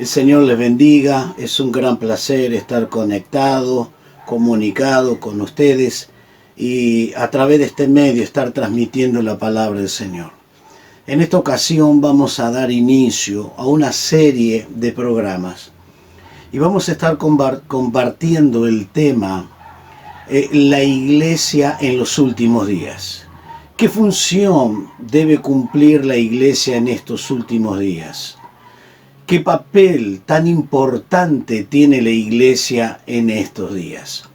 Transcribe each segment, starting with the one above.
El Señor les bendiga, es un gran placer estar conectado, comunicado con ustedes y a través de este medio estar transmitiendo la palabra del Señor. En esta ocasión vamos a dar inicio a una serie de programas y vamos a estar compartiendo el tema la iglesia en los últimos días. ¿Qué función debe cumplir la iglesia en estos últimos días? ¿Qué papel tan importante tiene la iglesia en estos días?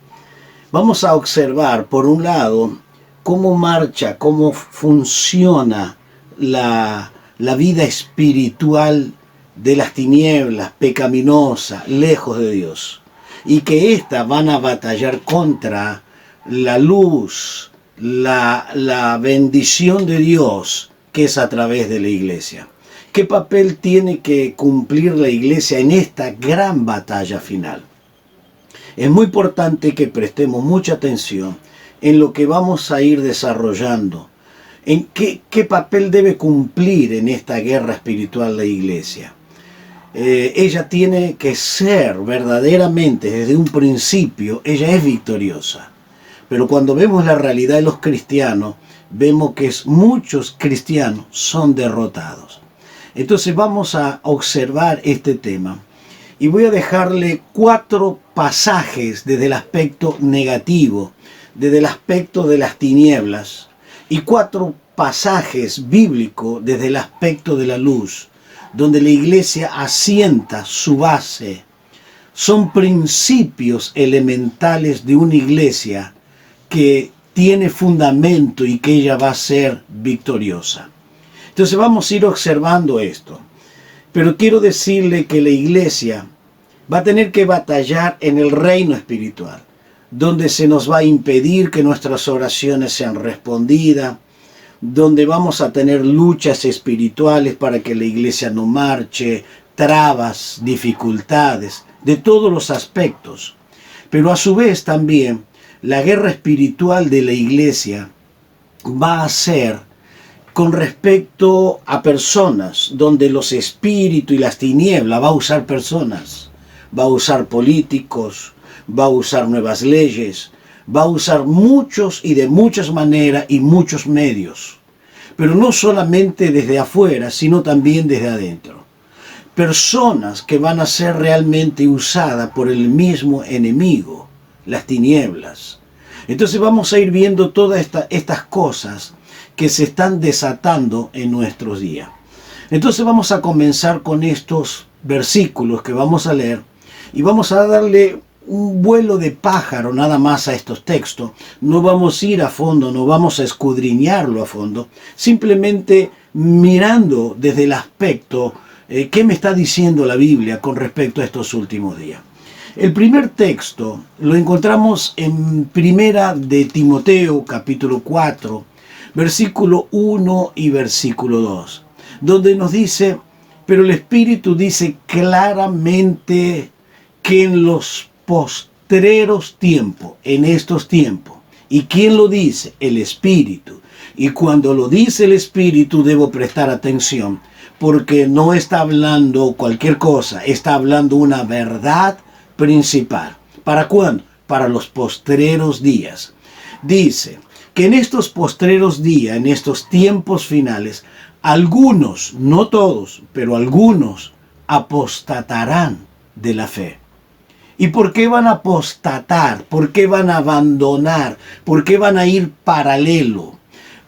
Vamos a observar, por un lado, cómo marcha, cómo funciona la vida espiritual de las tinieblas, pecaminosa, lejos de Dios. Y que éstas van a batallar contra la luz, la bendición de Dios, que es a través de la iglesia. ¿Qué papel tiene que cumplir la iglesia en esta gran batalla final? Es muy importante que prestemos mucha atención en lo que vamos a ir desarrollando, en qué papel debe cumplir en esta guerra espiritual la iglesia. Ella tiene que ser verdaderamente, desde un principio, ella es victoriosa. Pero cuando vemos la realidad de los cristianos, vemos que muchos cristianos son derrotados. Entonces vamos a observar este tema y voy a dejarle 4 pasajes desde el aspecto negativo, desde el aspecto de las tinieblas, y 4 pasajes bíblicos desde el aspecto de la luz, donde la iglesia asienta su base. Son principios elementales de una iglesia que tiene fundamento y que ella va a ser victoriosa. Entonces vamos a ir observando esto. Pero quiero decirle que la iglesia va a tener que batallar en el reino espiritual, donde se nos va a impedir que nuestras oraciones sean respondidas, donde vamos a tener luchas espirituales para que la iglesia no marche, trabas, dificultades, de todos los aspectos. Pero a su vez también la guerra espiritual de la iglesia va a ser con respecto a personas, donde los espíritus y las tinieblas va a usar personas, va a usar políticos, va a usar nuevas leyes, va a usar muchos y de muchas maneras y muchos medios, pero no solamente desde afuera, sino también desde adentro. Personas que van a ser realmente usadas por el mismo enemigo, las tinieblas. Entonces vamos a ir viendo todas estas cosas que se están desatando en nuestros días. Entonces vamos a comenzar con estos versículos que vamos a leer y vamos a darle un vuelo de pájaro nada más a estos textos. No vamos a ir a fondo, no vamos a escudriñarlo a fondo, simplemente mirando desde el aspecto qué me está diciendo la Biblia con respecto a estos últimos días. El primer texto lo encontramos en Primera de Timoteo, capítulo 4, versículo 1 y versículo 2, donde nos dice, pero el Espíritu dice claramente que en los postreros tiempos, en estos tiempos, ¿y quién lo dice? El Espíritu. Y cuando lo dice el Espíritu debo prestar atención, porque no está hablando cualquier cosa, está hablando una verdad principal. ¿Para cuándo? Para los postreros días. Dice que en estos postreros días, en estos tiempos finales, algunos, no todos, pero algunos apostatarán de la fe. ¿Y por qué van a apostatar? ¿Por qué van a abandonar? ¿Por qué van a ir paralelo?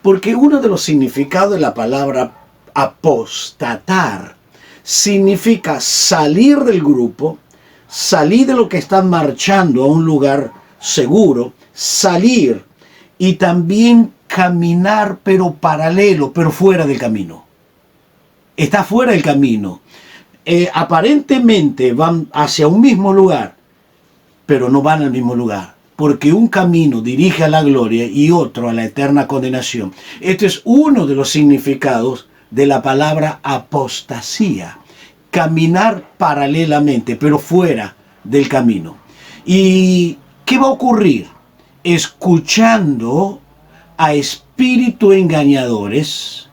Porque uno de los significados de la palabra apostatar significa salir del grupo, salir de lo que están marchando a un lugar seguro, salir y también caminar pero paralelo, pero fuera del camino. Está fuera del camino. Aparentemente van hacia un mismo lugar, pero no van al mismo lugar, porque un camino dirige a la gloria y otro a la eterna condenación. Este es uno de los significados de la palabra apostasía. Caminar paralelamente, pero fuera del camino. ¿Y qué va a ocurrir? Escuchando a espíritus engañadores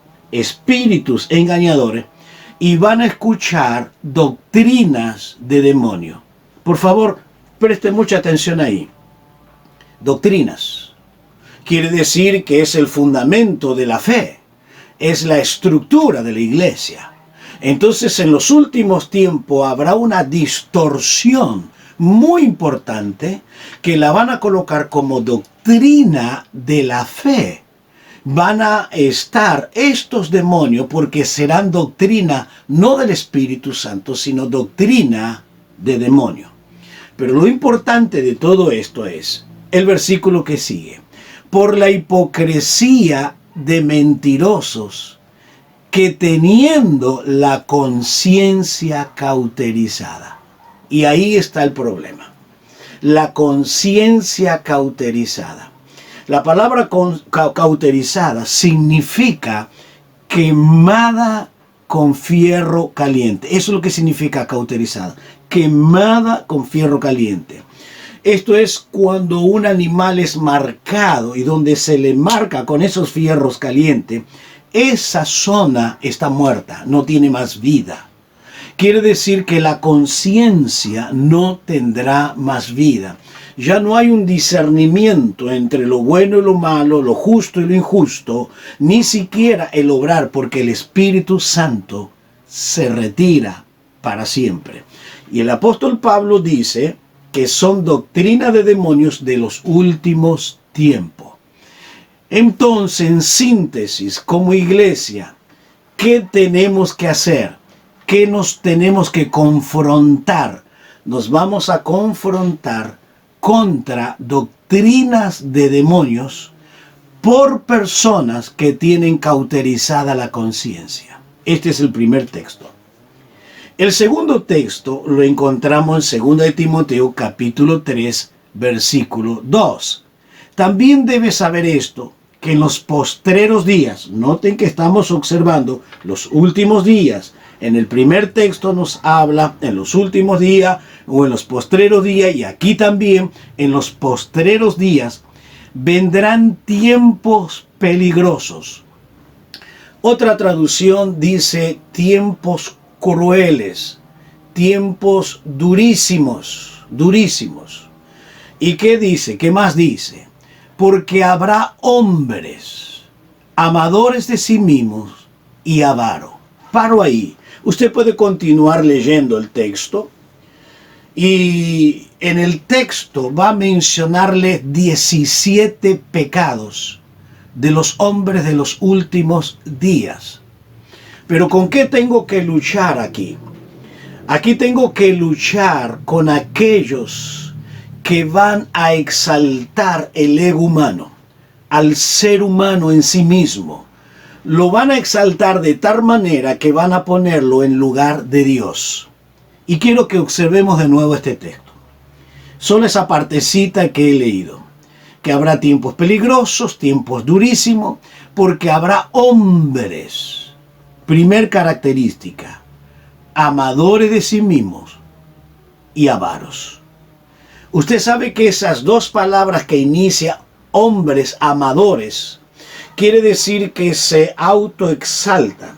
y van a escuchar doctrinas de demonio. Por favor, preste mucha atención ahí. Doctrinas. Quiere decir que es el fundamento de la fe, es la estructura de la iglesia. Entonces, en los últimos tiempos habrá una distorsión muy importante que la van a colocar como doctrina de la fe. Van a estar estos demonios porque serán doctrina no del Espíritu Santo, sino doctrina de demonio. Pero lo importante de todo esto es el versículo que sigue. Por la hipocresía de mentirosos que teniendo la conciencia cauterizada. Y ahí está el problema. La conciencia cauterizada. La palabra cauterizada significa quemada con fierro caliente. Eso es lo que significa cauterizada. Quemada con fierro caliente. Esto es cuando un animal es marcado y donde se le marca con esos fierros calientes, esa zona está muerta, no tiene más vida. Quiere decir que la conciencia no tendrá más vida. Ya no hay un discernimiento entre lo bueno y lo malo, lo justo y lo injusto, ni siquiera el obrar, porque el Espíritu Santo se retira para siempre. Y el apóstol Pablo dice que son doctrina de demonios de los últimos tiempos. Entonces, en síntesis, como iglesia, ¿qué tenemos que hacer? ¿Qué nos tenemos que confrontar? Nos vamos a confrontar contra doctrinas de demonios por personas que tienen cauterizada la conciencia. Este es el primer texto. El segundo texto lo encontramos en 2 de Timoteo capítulo 3, versículo 2. También debes saber esto, que en los postreros días, noten que estamos observando los últimos días. En el primer texto nos habla en los últimos días o en los postreros días, y aquí también en los postreros días vendrán tiempos peligrosos. Otra traducción dice tiempos crueles, tiempos durísimos. ¿Y qué dice? ¿Qué más dice? Porque habrá hombres amadores de sí mismos y avaros. Paro ahí. Usted puede continuar leyendo el texto y en el texto va a mencionarle 17 pecados de los hombres de los últimos días. Pero ¿con qué tengo que luchar aquí? Aquí tengo que luchar con aquellos que van a exaltar el ego humano, al ser humano en sí mismo. Lo van a exaltar de tal manera que van a ponerlo en lugar de Dios. Y quiero que observemos de nuevo este texto. Solo esa partecita que he leído. Que habrá tiempos peligrosos, tiempos durísimos, porque habrá hombres. Primer característica, amadores de sí mismos y avaros. Usted sabe que esas dos palabras que inicia hombres amadores, quiere decir que se autoexaltan,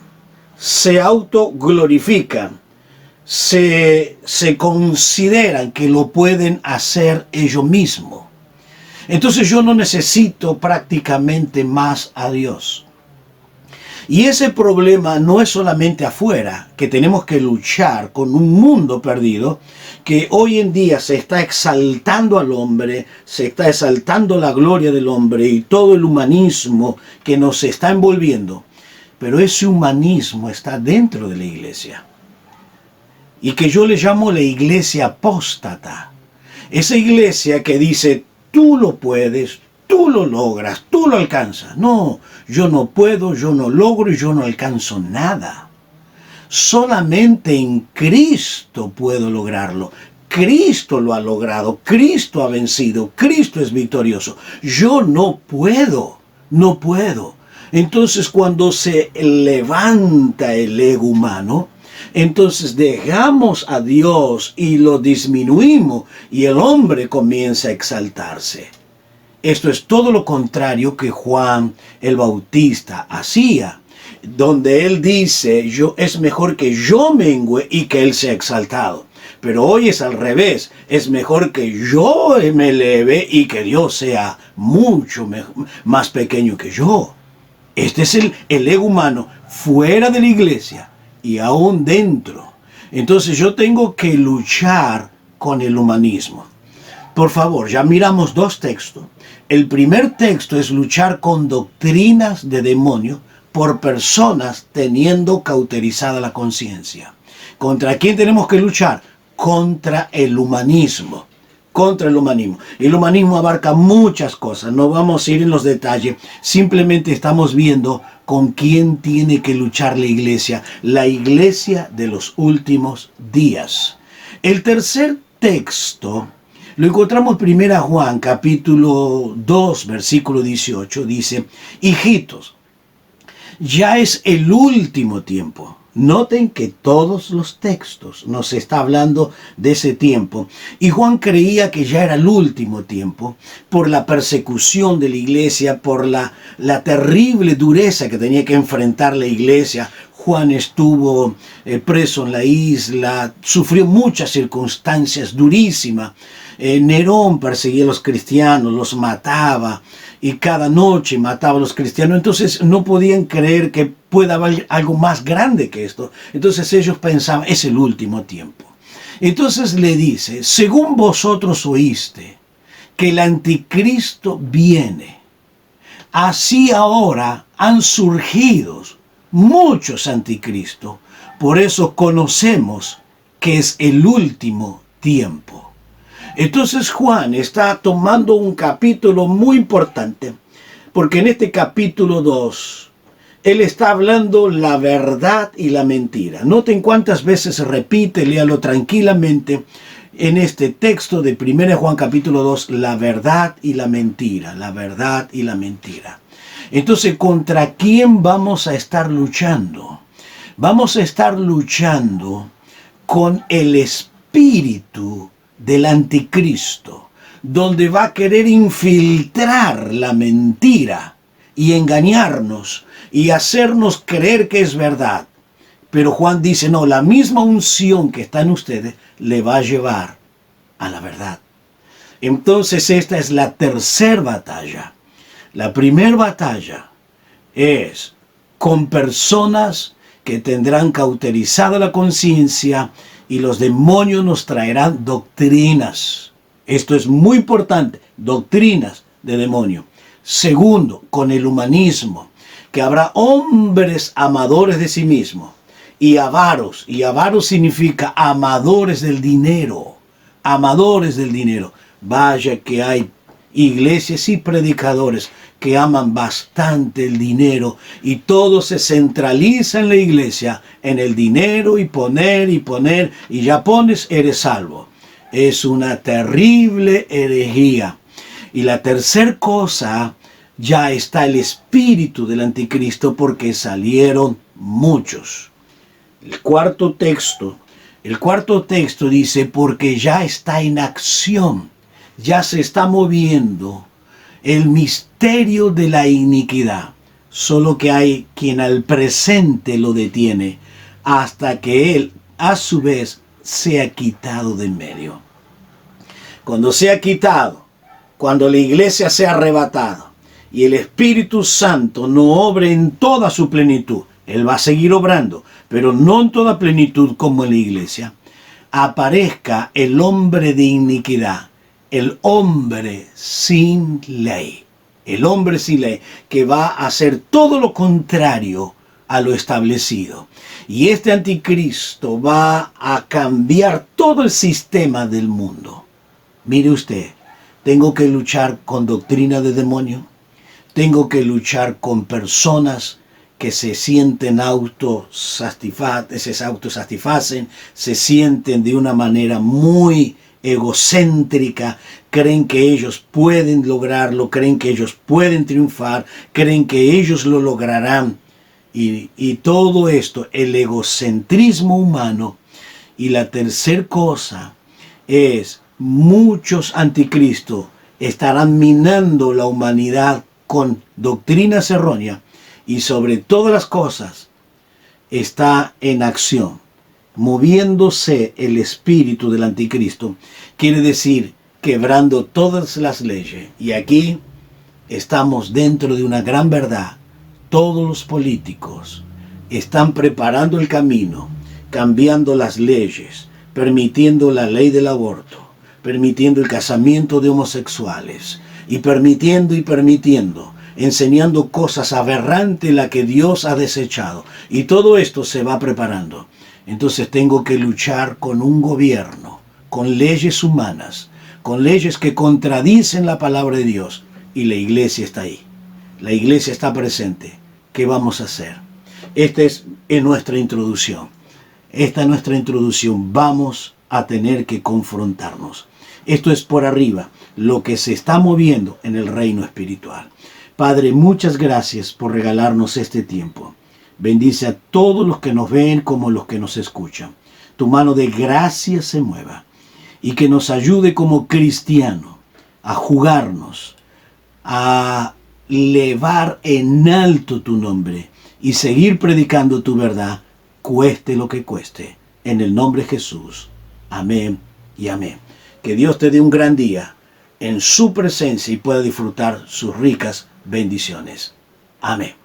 se autoglorifican, se consideran que lo pueden hacer ellos mismos. Entonces yo no necesito prácticamente más a Dios. Y ese problema no es solamente afuera, que tenemos que luchar con un mundo perdido, que hoy en día se está exaltando al hombre, se está exaltando la gloria del hombre y todo el humanismo que nos está envolviendo. Pero ese humanismo está dentro de la iglesia. Y que yo le llamo la iglesia apóstata. Esa iglesia que dice, tú lo puedes, tú lo logras, tú lo alcanzas. No, yo no puedo, yo no logro y yo no alcanzo nada. Solamente en Cristo puedo lograrlo. Cristo lo ha logrado, Cristo ha vencido, Cristo es victorioso. Yo no puedo. Entonces cuando se levanta el ego humano, entonces dejamos a Dios y lo disminuimos y el hombre comienza a exaltarse. Esto es todo lo contrario que Juan el Bautista hacía. donde él dice, es mejor que yo mengüe y que él sea exaltado. Pero hoy es al revés, es mejor que yo me eleve y que Dios sea mucho más pequeño que yo. Este es el ego humano fuera de la iglesia y aún dentro. Entonces yo tengo que luchar con el humanismo. Por favor, ya miramos dos textos. El primer texto es luchar con doctrinas de demonio por personas teniendo cauterizada la conciencia. ¿Contra quién tenemos que luchar? Contra el humanismo. Contra el humanismo. El humanismo abarca muchas cosas, no vamos a ir en los detalles, simplemente estamos viendo con quién tiene que luchar la iglesia de los últimos días. El tercer texto lo encontramos en 1 Juan capítulo 2 versículo 18, dice, hijitos, ya es el último tiempo. Noten que todos los textos nos está hablando de ese tiempo. Y Juan creía que ya era el último tiempo por la persecución de la iglesia, por la terrible dureza que tenía que enfrentar la iglesia. Juan estuvo preso en la isla, sufrió muchas circunstancias durísimas. Nerón perseguía a los cristianos, los mataba y cada noche mataba a los cristianos. Entonces no podían creer que pueda haber algo más grande que esto. Entonces ellos pensaban, es el último tiempo. Entonces le dice, según vosotros oíste que el anticristo viene, así ahora han surgido muchos anticristos. Por eso conocemos que es el último tiempo. Entonces Juan está tomando un capítulo muy importante, porque en este capítulo 2, él está hablando la verdad y la mentira. Noten cuántas veces se repite, léalo tranquilamente, en este texto de 1 Juan capítulo 2, la verdad y la mentira, la verdad y la mentira. Entonces, ¿contra quién vamos a estar luchando? Vamos a estar luchando con el espíritu del anticristo, donde va a querer infiltrar la mentira y engañarnos y hacernos creer que es verdad. Pero Juan dice, no, la misma unción que está en ustedes le va a llevar a la verdad. Entonces esta es la tercera batalla. La primera batalla es con personas que tendrán cauterizada la conciencia y los demonios nos traerán doctrinas. Esto es muy importante, doctrinas de demonio. Segundo, con el humanismo, que habrá hombres amadores de sí mismos y avaros. Y avaros significa amadores del dinero. Amadores del dinero. Vaya que hay iglesias y predicadores que aman bastante el dinero y todo se centraliza en la iglesia, en el dinero y poner y ya pones, eres salvo. Es una terrible herejía. Y la tercera cosa, ya está el espíritu del anticristo porque salieron muchos. El cuarto texto dice porque ya está en acción, ya se está moviendo el misterio de la iniquidad, solo que hay quien al presente lo detiene hasta que él a su vez sea quitado de en medio. Cuando sea quitado, cuando la iglesia sea arrebatada y el Espíritu Santo no obre en toda su plenitud, él va a seguir obrando, pero no en toda plenitud como en la iglesia, aparezca el hombre de iniquidad, el hombre sin ley. El hombre sin ley que va a hacer todo lo contrario a lo establecido. Y este anticristo va a cambiar todo el sistema del mundo. Mire usted, tengo que luchar con doctrina de demonio. Tengo que luchar con personas que se sienten se autosatisfacen, se sienten de una manera muy egocéntrica, creen que ellos pueden lograrlo, creen que ellos pueden triunfar, creen que ellos lo lograrán. Y todo esto, el egocentrismo humano. Y la tercera cosa es, muchos anticristos estarán minando la humanidad con doctrinas erróneas y sobre todas las cosas está en acción, moviéndose el espíritu del anticristo, quiere decir quebrando todas las leyes. Y aquí estamos dentro de una gran verdad. Todos los políticos están preparando el camino, cambiando las leyes, permitiendo la ley del aborto, permitiendo el casamiento de homosexuales, y permitiendo, enseñando cosas aberrantes la que Dios ha desechado. Y todo esto se va preparando. Entonces tengo que luchar con un gobierno, con leyes humanas, con leyes que contradicen la palabra de Dios. Y la iglesia está ahí. La iglesia está presente. ¿Qué vamos a hacer? Esta es nuestra introducción. Esta es nuestra introducción. Vamos a tener que confrontarnos. Esto es por arriba, lo que se está moviendo en el reino espiritual. Padre, muchas gracias por regalarnos este tiempo. Bendice a todos los que nos ven como los que nos escuchan. Tu mano de gracia se mueva y que nos ayude como cristianos a jugarnos, a elevar en alto tu nombre y seguir predicando tu verdad, cueste lo que cueste. En el nombre de Jesús. Amén y amén. Que Dios te dé un gran día en su presencia y pueda disfrutar sus ricas bendiciones. Amén.